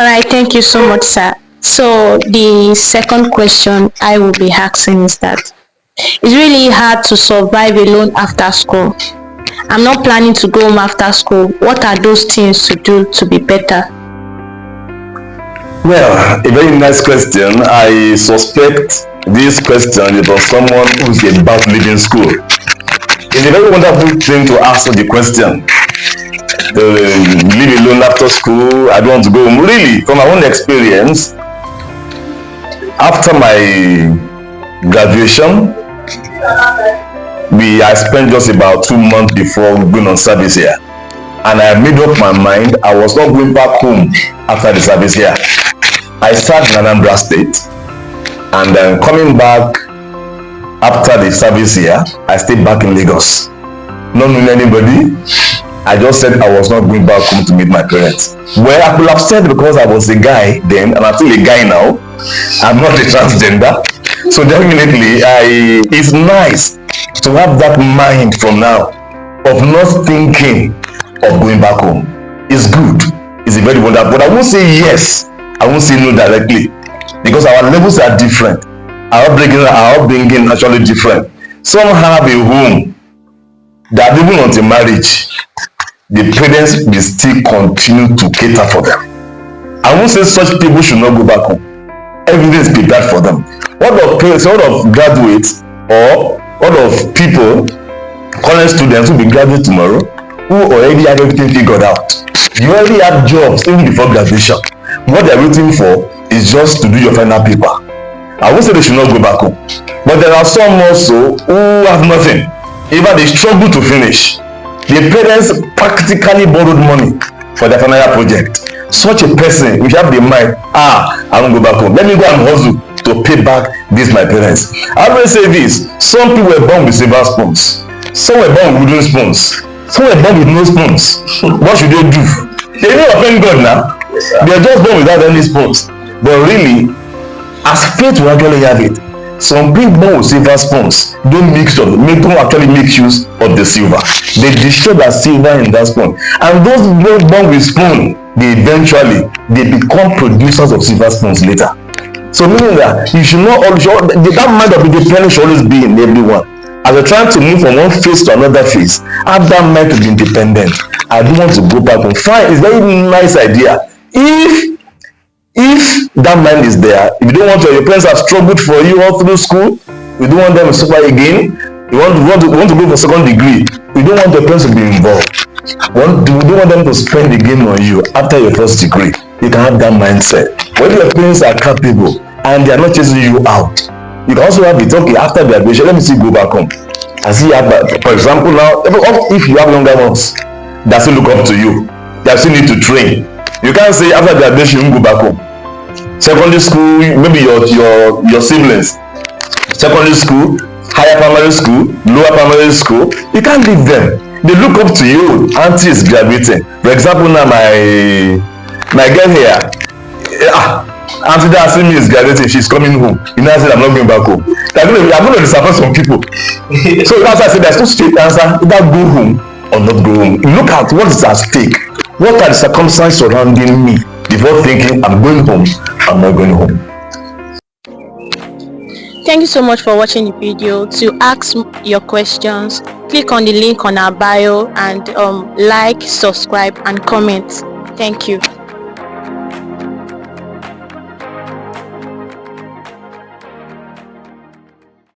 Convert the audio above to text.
All right, thank you so much, sir. So the second question I will be asking is that it's really hard to survive alone after school. I'm not planning to go home after school. What are those things to do to be better? Well, a very nice question. I suspect this question is from someone who's about leaving school. It's a very wonderful thing to answer the question. Live alone after school, I don't want to go home. Really, from my own experience, after my graduation, I spent just about 2 months before going on service here. And I made up my mind I was not going back home after the service here. I started in Anambra State, and then coming back after the service here, I stayed back in Lagos. Not knowing anybody, I just said I was not going back home to meet my parents. Well, I could have said because I was a guy then, and I'm still a guy now. I'm not a transgender. So definitely, it's nice to have that mind from now of not thinking of going back home. It's good. It's a very wonderful. But I won't say yes. I won't say no directly because our levels are different. Our upbringing is actually different. Some have a home that even until marriage, the parents will still continue to cater for them. I won't say such people should not go back home. Everything is prepared for them. What of parents, what of graduates, or what of people, college students who will be graduate tomorrow, who already have everything figured out? You already have jobs even before graduation. What they are waiting for is just to do your final paper. I won't say they should not go back home, but there are some also who have nothing. Even they struggle to finish. The parents practically borrowed money for their final project. Such a person, if you have the mind, I won't go back home. Let me go and hustle to pay back this my parents. I always say this: some people were born with silver spoons, some were born with wooden spoons, some were born with no spoons. What should they do? They don't offend God now. They are just born without any spoons. But really, as fate will actually have it, some people born with silver spoons don't actually make use of the silver. They destroy that silver in that spoon. And those born with spoon, they become producers of silver spoons later. So meaning that you should not always, that mind of independence should always be in everyone. As you're trying to move from one phase to another phase, have that mind to be independent. I don't want to go back home. Fine, it's a very nice idea. If that mind is there, if you don't want your parents have struggled for you all through school, you don't want them to suffer again, you want to go for second degree, you don't want your parents to be involved, you don't want them to spend the game on you after your first degree. You can have that mindset. When your parents are capable and they are not chasing you out, you can also have it, okay, after graduation, let me see, go back home. I see, for example, now, if you have younger ones that still look up to you, that still need to train, you can't say after graduation, you go back home. Secondary school, maybe your siblings, secondary school, higher primary school, lower primary school, you can't leave them. They look up to you. Auntie is graduating. For example, now my girl here, auntie that see me is graduating, she's coming home. You know, I said I'm not going back home. I'm going to disappoint some people. So that's why I said there's no straight answer. Either go home or not go home. Look at what is at stake. What are the circumstances surrounding me before thinking I'm going home, I'm not going home. Thank you so much for watching the video. To ask your questions, click on the link on our bio and like, subscribe and comment. Thank you.